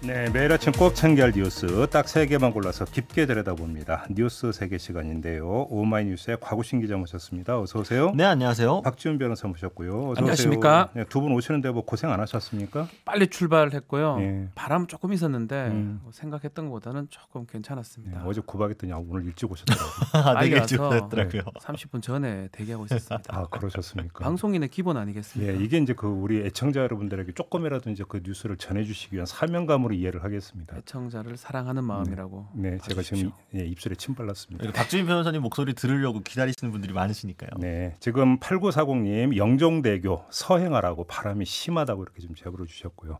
네, 매일 아침 꼭 챙겨야 할 뉴스 딱 3개만 골라서 깊게 들여다봅니다. 뉴스 세계 시간인데요. 오마이뉴스의 곽우신 기자 모셨습니다. 어서 오세요. 네, 안녕하세요. 박지훈 변호사 모셨고요. 어서 안녕하십니까? 네, 두 분 오시는데 뭐 고생 안 하셨습니까? 빨리 출발했고요. 네. 바람 조금 있었는데 생각했던 것보다는 조금 괜찮았습니다. 네, 어제 구박했더니 오늘 일찍 오셨더라고요. 빨리 일찍 와서 오셨더라고요. 30분 전에 대기하고 있었습니다. 아, 그러셨습니까? 방송인의 기본 아니겠습니까? 네, 이게 이제 그 우리 애청자 여러분들에게 조금이라도 이제 그 뉴스를 전해주시기 위한 사명감으로 이해를 하겠습니다. 애청자를 사랑하는 마음이라고. 네, 제가 지금 봐주십시오. 입술에 침 발랐습니다. 박주민 변호사님 목소리 들으려고 기다리시는 분들이 많으시니까요. 네, 지금 8940님 영종대교 서행하라고 바람이 심하다고 이렇게 좀 제보를 주셨고요.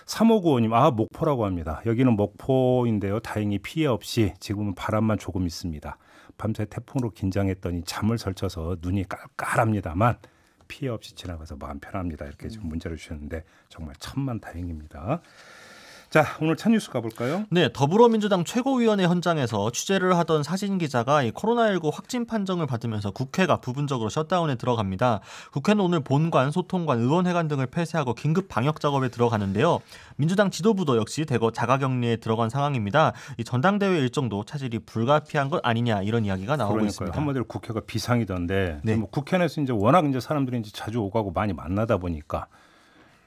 3595님 목포라고 합니다. 여기는 목포인데요. 다행히 피해 없이 지금은 바람만 조금 있습니다. 밤새 태풍으로 긴장했더니 잠을 설쳐서 눈이 깔깔합니다만 피해 없이 지나가서 마음 편합니다. 이렇게 좀 문자를 주셨는데 정말 천만 다행입니다. 자, 오늘 첫 뉴스 가볼까요? 네, 더불어민주당 최고위원회 현장에서 취재를 하던 사진 기자가 이 코로나19 확진 판정을 받으면서 국회가 부분적으로 셧다운에 들어갑니다. 국회는 오늘 본관, 소통관, 의원회관 등을 폐쇄하고 긴급 방역 작업에 들어가는데요. 민주당 지도부도 역시 대거 자가격리에 들어간 상황입니다. 이 전당대회 일정도 차질이 불가피한 것 아니냐 이런 이야기가 나오고 그러니까요. 있습니다. 한마디로 국회가 비상이던데 네. 뭐 국회 내에서 이제 워낙 이제 사람들이 이제 자주 오가고 많이 만나다 보니까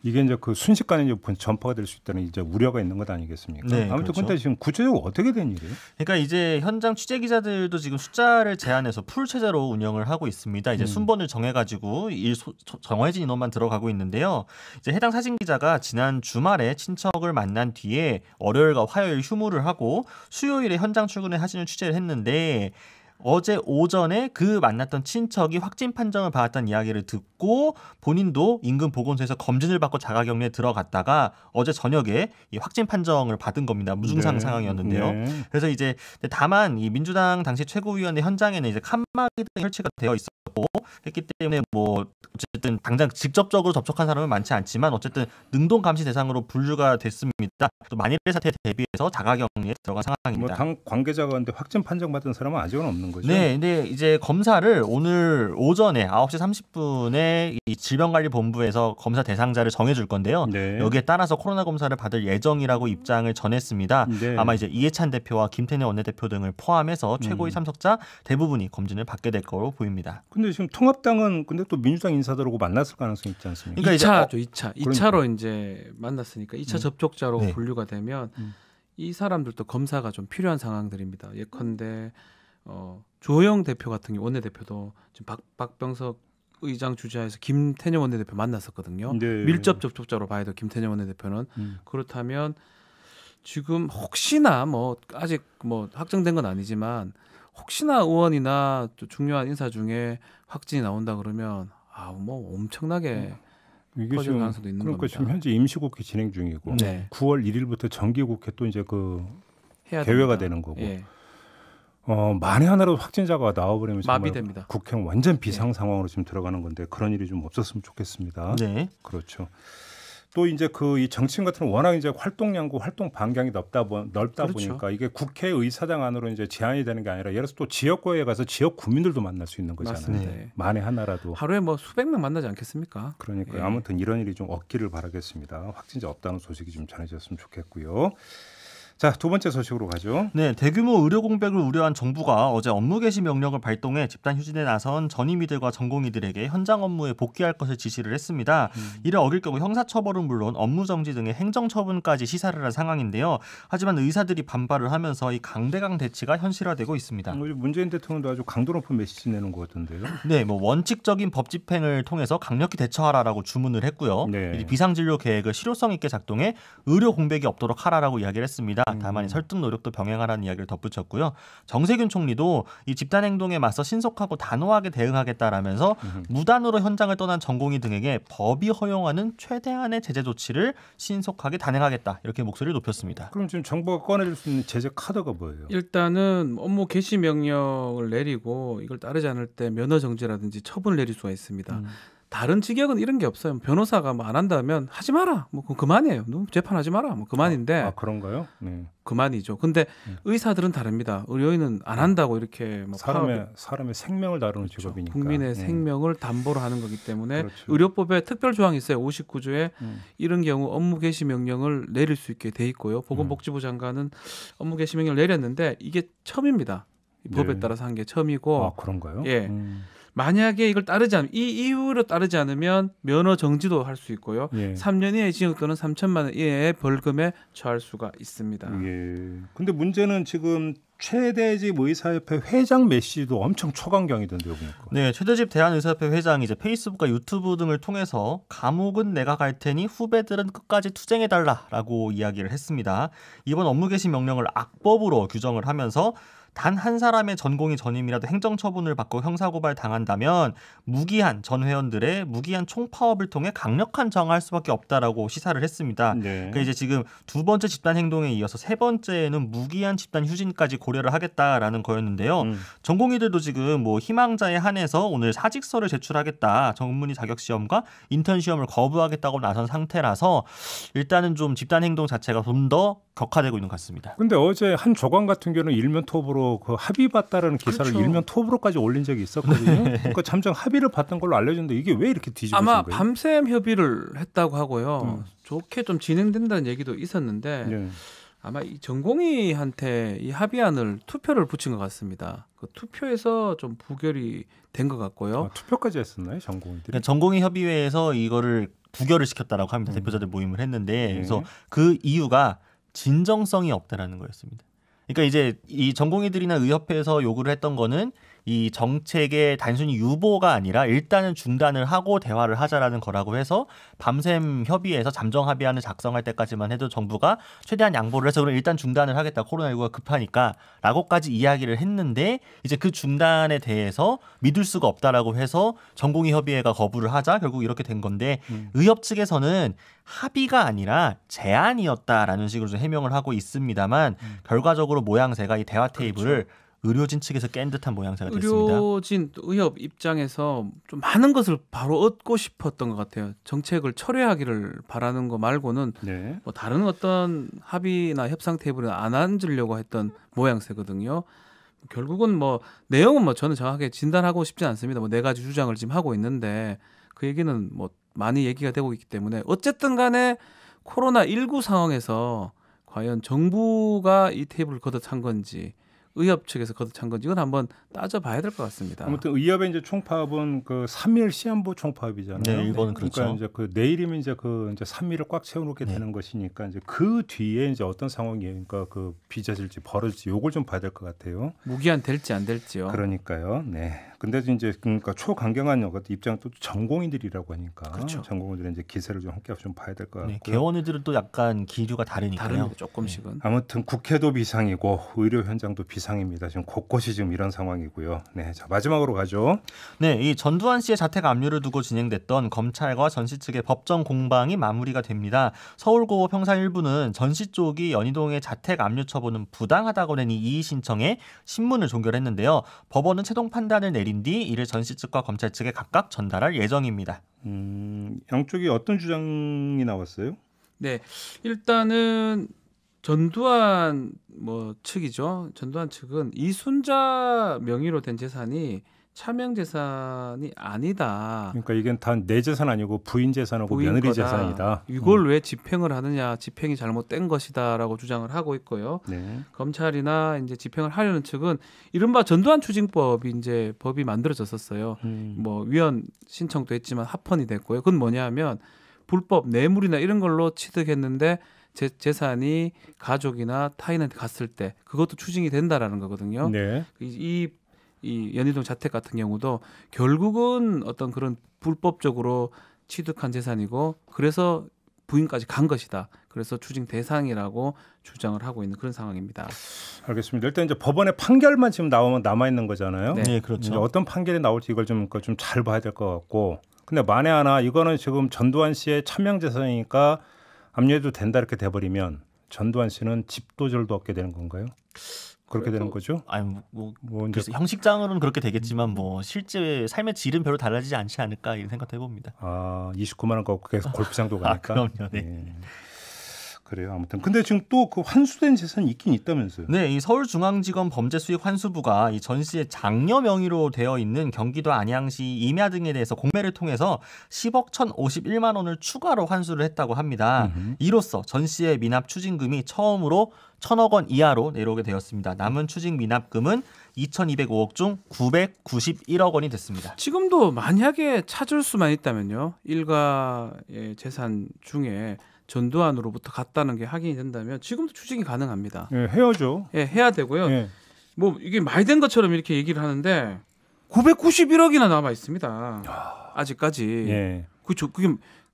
이게 이제 그 순식간에 이제 전파가 될 수 있다는 이제 우려가 있는 것 아니겠습니까? 네, 아무튼 그렇죠. 근데 지금 구체적으로 어떻게 된 일이에요? 그러니까 이제 현장 취재 기자들도 지금 숫자를 제한해서 풀 체제로 운영을 하고 있습니다. 이제 순번을 정해가지고 정해진 인원만 들어가고 있는데요. 이제 해당 사진 기자가 지난 주말에 친척을 만난 뒤에 월요일과 화요일 휴무를 하고 수요일에 현장 출근을 사진을 취재를 했는데. 어제 오전에 그 만났던 친척이 확진 판정을 받았다는 이야기를 듣고 본인도 인근 보건소에서 검진을 받고 자가격리에 들어갔다가 어제 저녁에 이 확진 판정을 받은 겁니다. 무증상 상황이었는데요. 네. 그래서 이제 다만 이 민주당 당시 최고위원회 현장에는 이제 칸막이 등이 설치가 되어 있었고 했기 때문에 뭐 어쨌든 당장 직접적으로 접촉한 사람은 많지 않지만 어쨌든 능동 감시 대상으로 분류가 됐습니다. 또 만일의 사태에 대비해서 자가격리에 들어간 상황입니다. 뭐 당 관계자가 근데 확진 판정 받은 사람은 아직은 없는 거죠? 네, 근데 이제 검사를 오늘 오전에 9시 30분에 이 질병관리본부에서 검사 대상자를 정해줄 건데요. 네. 여기에 따라서 코로나 검사를 받을 예정이라고 입장을 전했습니다. 네. 아마 이제 이해찬 대표와 김태년 원내대표 등을 포함해서 최고위 참석자 대부분이 검진을 받게 될 거로 보입니다. 근데 지금 통합당은 근데 또 민주당 인사들하고 만났을 가능성이 있지 않습니까? 그러니까 이제 2차죠, 2차. 그러니까. 2차로 이제 만났으니까 2차 접촉자로 네. 분류가 되면 이 사람들도 검사가 좀 필요한 상황들입니다. 예컨대 조영 대표 같은 경우 원내대표도 지금 박병석 의장 주재하에서 김태년 원내대표 만났었거든요. 네. 밀접 접촉자로 봐야 돼요. 김태년 원내대표는. 그렇다면 지금 혹시나 뭐 아직 뭐 확정된 건 아니지만 혹시나 의원이나 또 중요한 인사 중에 확진이 나온다 그러면 뭐 엄청나게 이게 퍼질 지금 가능성도 있는 그러니까 겁니다. 지금 현재 임시국회 진행 중이고 네. 9월 1일부터 정기국회 또 이제 그 해야 개회가 됩니다. 되는 거고 예. 만에 하나라도 확진자가 나와버리면 정말 마비됩니다. 국회는 완전 비상 상황으로 지금 들어가는 건데 그런 일이 좀 없었으면 좋겠습니다. 네. 그렇죠. 또 이제 그 이 정치인 같은 경우 워낙 이제 활동량과 활동 반경이 넓다 그렇죠. 보니까 이게 국회의사당 안으로 이제 제한이 되는 게 아니라 예를 들어서 또 지역구에 가서 지역 구민들도 만날 수 있는 거잖아요. 맞습니다. 네. 만에 하나라도. 하루에 뭐 수백 명 만나지 않겠습니까? 그러니까요. 예. 아무튼 이런 일이 좀 없기를 바라겠습니다. 확진자 없다는 소식이 좀 전해졌으면 좋겠고요. 자, 두 번째 소식으로 가죠. 네, 대규모 의료 공백을 우려한 정부가 어제 업무 개시 명령을 발동해 집단 휴진에 나선 전임의들과 전공의들에게 현장 업무에 복귀할 것을 지시를 했습니다. 이를 어길 경우 형사처벌은 물론 업무 정지 등의 행정처분까지 시사를 한 상황인데요. 하지만 의사들이 반발을 하면서 이 강대강 대치가 현실화되고 있습니다. 문재인 대통령도 아주 강도 높은 메시지 내는 것 같은데요. 네, 뭐 원칙적인 법 집행을 통해서 강력히 대처하라라고 주문을 했고요. 네. 이 비상진료 계획을 실효성 있게 작동해 의료 공백이 없도록 하라라고 이야기를 했습니다. 다만 설득 노력도 병행하라는 이야기를 덧붙였고요. 정세균 총리도 이 집단 행동에 맞서 신속하고 단호하게 대응하겠다라면서 무단으로 현장을 떠난 전공의 등에게 법이 허용하는 최대한의 제재 조치를 신속하게 단행하겠다. 이렇게 목소리를 높였습니다. 그럼 지금 정부가 꺼내줄 수 있는 제재 카드가 뭐예요? 일단은 업무 개시 명령을 내리고 이걸 따르지 않을 때 면허 정지라든지 처분을 내릴 수가 있습니다. 다른 직역은 이런 게 없어요. 변호사가 뭐 안 한다면 하지 마라. 뭐 그만이에요. 너 재판하지 마라. 뭐 그만인데. 그런가요? 네. 그만이죠. 근데 의사들은 다릅니다. 의료인은 안 한다고 이렇게 뭐 사람의 생명을 다루는 직업이니까. 국민의 생명을 담보로 하는 거기 때문에 그렇죠. 의료법에 특별 조항이 있어요. 59조에 이런 경우 업무 개시 명령을 내릴 수 있게 돼 있고요. 보건복지부 장관은 업무 개시 명령을 내렸는데 이게 처음입니다. 이 법에 따라서 한 게 처음이고. 그런가요? 예. 만약에 이걸 따르지 않으면 이 이유로 따르지 않으면 면허 정지도 할 수 있고요. 3년 이하의 징역 또는 3천만 원 이하의 벌금에 처할 수가 있습니다. 예. 근데 문제는 지금 최대집 의사협회 회장 메시도 엄청 초강경이던데요, 보니까. 네, 최대집 대한의사협회 회장이 이제 페이스북과 유튜브 등을 통해서 감옥은 내가 갈 테니 후배들은 끝까지 투쟁해달라라고 이야기를 했습니다. 이번 업무 개시 명령을 악법으로 규정을 하면서 단 한 사람의 전공의 전임이라도 행정처분을 받고 형사고발 당한다면 무기한 전 회원들의 무기한 총파업을 통해 강력한 저항할 수밖에 없다라고 시사를 했습니다. 그러니까 이제 지금 두 번째 집단 행동에 이어서 세 번째는 무기한 집단 휴진까지 고려를 하겠다라는 거였는데요. 전공의들도 지금 뭐 희망자에 한해서 오늘 사직서를 제출하겠다, 전문의 자격 시험과 인턴 시험을 거부하겠다고 나선 상태라서 일단은 좀 집단 행동 자체가 좀 더 격화되고 있는 것 같습니다. 근데 어제 한 조관 같은 경우는 일면 톱으로 그 합의 봤다라는 기사를 그렇죠. 일면 톱으로까지 올린 적이 있었거든요. 그러니까 잠정 합의를 봤던 걸로 알려졌는데 이게 왜 이렇게 뒤집어진 아마 거예요? 밤샘 협의를 했다고 하고요. 좋게 좀 진행된다는 얘기도 있었는데 아마 이 전공의한테 이 합의안을 투표를 붙인 것 같습니다. 그 투표에서 좀 부결이 된 것 같고요. 투표까지 했었나요, 전공의들이? 그러니까 전공의 협의회에서 이거를 부결을 시켰다라고 합니다. 대표자들 모임을 했는데 그래서 그 이유가 진정성이 없다라는 거였습니다. 그러니까 이제 이 전공의들이나 의협회에서 요구를 했던 거는 이 정책의 단순히 유보가 아니라 일단은 중단을 하고 대화를 하자라는 거라고 해서 밤샘 협의에서 잠정 합의안을 작성할 때까지만 해도 정부가 최대한 양보를 해서 그럼 일단 중단을 하겠다. 코로나19가 급하니까 라고까지 이야기를 했는데 이제 그 중단에 대해서 믿을 수가 없다라고 해서 전공의 협의회가 거부를 하자 결국 이렇게 된 건데 의협 측에서는 합의가 아니라 제안이었다라는 식으로 좀 해명을 하고 있습니다만 결과적으로 모양새가 이 대화 테이블을 의료진 측에서 깬 듯한 모양새가 됐습니다. 의료진 의협 입장에서 좀 많은 것을 바로 얻고 싶었던 것 같아요. 정책을 철회하기를 바라는 거 말고는 뭐 다른 어떤 합의나 협상 테이블에 안 앉으려고 했던 모양새거든요. 결국은 뭐 내용은 뭐 저는 정확하게 진단하고 싶진 않습니다. 뭐 4가지 주장을 지금 하고 있는데 그 얘기는 뭐 많이 얘기가 되고 있기 때문에 어쨌든 간에 코로나19 상황에서 과연 정부가 이 테이블을 걷어찬 건지 의협 측에서 걷어찬 건지 이건 한번 따져봐야 될 것 같습니다. 아무튼 의협의 이제 총파업은 그 3일 시한부 총파업이잖아요. 네, 이거는 그렇죠. 그러니까 이제 그 내일이면 이제 그 이제 3일을 꽉 채워놓게 되는 것이니까 이제 그 뒤에 이제 어떤 상황이 그러니까 그 빚어질지 벌어질지 요걸 좀 봐야 될 것 같아요. 무기한 될지 안 될지요. 그러니까요. 네. 근데 이제 그러니까 초강경한 입장 또 전공인들이라고 하니까 그렇죠. 전공인들은 이제 기세를 좀 함께 좀 봐야 될 것 같고요. 개원의들은 또 약간 기류가 다르니까요. 다릅니다. 조금씩은. 아무튼 국회도 비상이고 의료 현장도 비상입니다. 지금 곳곳이 지금 이런 상황이고요. 네, 자 마지막으로 가죠. 네, 이 전두환 씨의 자택 압류를 두고 진행됐던 검찰과 전씨 측의 법정 공방이 마무리가 됩니다. 서울고법 형사 1부는 전씨 쪽이 연희동의 자택 압류 처분은 부당하다고 낸 이 이의 신청에 신문을 종결했는데요. 법원은 최종 판단을 내린 뒤 이를 전씨 측과 검찰 측에 각각 전달할 예정입니다. 양쪽이 어떤 주장이 나왔어요? 네, 일단은 전두환 측이죠. 전두환 측은 이순자 명의로 된 재산이 차명 재산이 아니다. 그러니까 이게 다 내 재산 아니고 부인 재산하고 며느리 재산이다. 이걸 왜 집행을 하느냐? 집행이 잘못된 것이다라고 주장을 하고 있고요. 검찰이나 이제 집행을 하려는 측은 이른바 전두환 추징법이 이제 법이 만들어졌었어요. 뭐 위헌 신청도 했지만 합헌이 됐고요. 그건 뭐냐면 불법 뇌물이나 이런 걸로 취득했는데 재산이 가족이나 타인한테 갔을 때 그것도 추징이 된다라는 거거든요. 네. 이 연희동 자택 같은 경우도 결국은 어떤 그런 불법적으로 취득한 재산이고 그래서 부인까지 간 것이다. 그래서 추징 대상이라고 주장을 하고 있는 그런 상황입니다. 알겠습니다. 일단 이제 법원의 판결만 지금 남아 있는 거잖아요. 네, 그렇죠. 어떤 판결이 나올지 이걸 좀 잘 봐야 될 것 같고. 근데 만에 하나 이거는 지금 전두환 씨의 차명 재산이니까 압류해도 된다 이렇게 돼버리면 전두환 씨는 집도절도 얻게 되는 건가요? 그렇게 되는 거죠? 아니 뭐 이제 그래서 형식상으로는 그렇게 되겠지만 뭐 실제 삶의 질은 별로 달라지지 않지 않을까 이런 생각도 해봅니다. 29만 원 갖고 계속 골프장도 가니까. 그럼요. 네. 그래요. 아무튼 근데 지금 또 그 환수된 재산이 있긴 있다면서요? 네, 이 서울중앙지검 범죄수익환수부가 이 전 씨의 장녀 명의로 되어 있는 경기도 안양시 임야 등에 대해서 공매를 통해서 10억 1,051만 원을 추가로 환수를 했다고 합니다. 이로써 전 씨의 미납 추징금이 처음으로 1,000억 원 이하로 내려오게 되었습니다. 남은 추징 미납금은 2,205억 중 991억 원이 됐습니다. 지금도 만약에 찾을 수만 있다면요. 일가의 재산 중에 전두환으로부터 갔다는 게 확인이 된다면 지금도 추징이 가능합니다. 예, 해야죠. 예, 해야 되고요. 예. 뭐 이게 많이 된 것처럼 이렇게 얘기를 하는데 991억이나 남아 있습니다. 아직까지. 예. 그게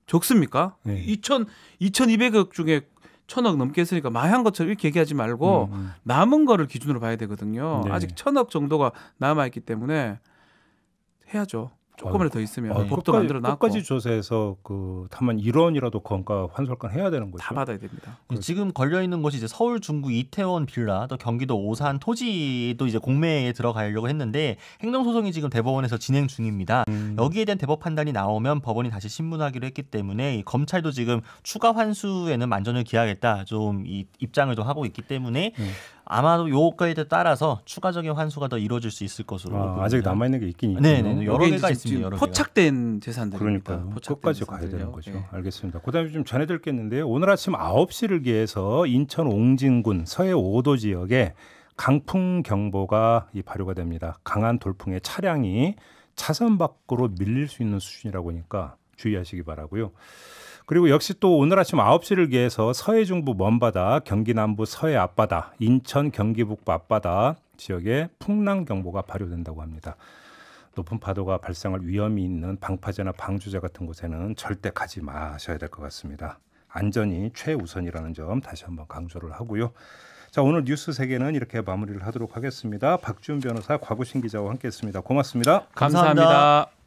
적습니까? 예. 2,200억 중에 1,000억 넘게 했으니까 많이 한 것처럼 이렇게 얘기하지 말고 남은 거를 기준으로 봐야 되거든요. 네. 아직 1,000억 정도가 남아 있기 때문에 해야죠. 조금이라도 더 있으면 법도 만들어놨고 끝까지 조사해서 다만 1원이라도 건가 환수할건 해야 되는 거죠. 다 받아야 됩니다. 지금 걸려 있는 것이 이제 서울 중구 이태원 빌라, 또 경기도 오산 토지도 이제 공매에 들어가려고 했는데 행정소송이 지금 대법원에서 진행 중입니다. 여기에 대한 대법 판단이 나오면 법원이 다시 신문하기로 했기 때문에 이 검찰도 지금 추가 환수에는 만전을 기하겠다 좀 이 입장을 좀 하고 있기 때문에 아마도 요거에 따라서 추가적인 환수가 더 이루어질 수 있을 것으로 아직 남아 있는 게 있긴 있군요. 네, 여러 개가 있습니다. 여러 포착된 재산들입니다. 그러니까 끝까지 가야 되는 거죠. 네. 알겠습니다. 그다음에 좀 전해드릴 게 있는데요. 오늘 아침 9시를 기해서 인천 옹진군 서해 5도 지역에 강풍 경보가 발효가 됩니다. 강한 돌풍에 차량이 차선 밖으로 밀릴 수 있는 수준이라고 하니까 주의하시기 바라고요. 그리고 역시 또 오늘 아침 9시를 기해서 서해 중부 먼바다, 경기 남부 서해 앞바다, 인천 경기 북부 앞바다 지역에 풍랑 경보가 발효된다고 합니다. 높은 파도가 발생할 위험이 있는 방파제나 방주제 같은 곳에는 절대 가지 마셔야 될 것 같습니다. 안전이 최우선이라는 점 다시 한번 강조를 하고요. 자, 오늘 뉴스 세계는 이렇게 마무리를 하도록 하겠습니다. 박지훈 변호사, 곽우신 기자와 함께했습니다. 고맙습니다. 감사합니다.